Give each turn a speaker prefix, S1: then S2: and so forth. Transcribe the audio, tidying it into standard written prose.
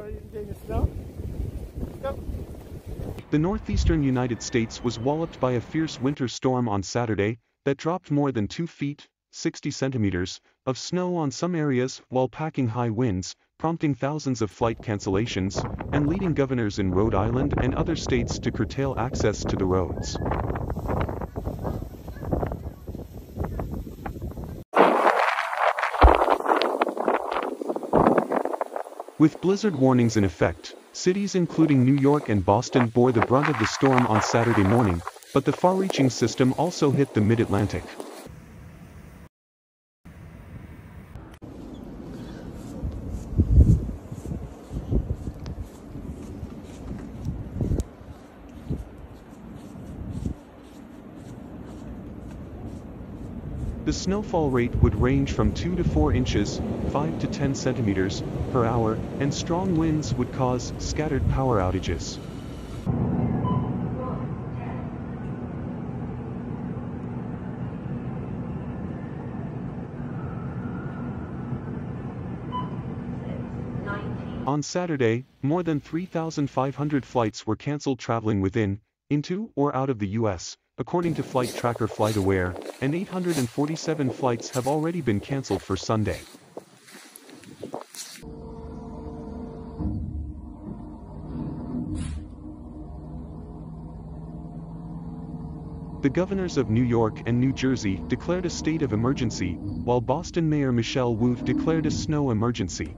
S1: in the snow. Go.
S2: The northeastern United States was walloped by a fierce winter storm on Saturday that dropped more than 2 feet, 60 centimeters, of snow on some areas while packing high winds, prompting thousands of flight cancellations, and leading governors in Rhode Island and other states to curtail access to the roads. With blizzard warnings in effect, cities including New York and Boston bore the brunt of the storm on Saturday morning, but the far-reaching system also hit the mid-Atlantic. The snowfall rate would range from 2 to 4 inches, 5 to 10 centimeters, per hour, and strong winds would cause scattered power outages. On Saturday, more than 3,500 flights were canceled traveling within, into, or out of the U.S., according to flight tracker FlightAware, and 847 flights have already been canceled for Sunday. The governors of New York and New Jersey declared a state of emergency, while Boston Mayor Michelle Wu declared a snow emergency.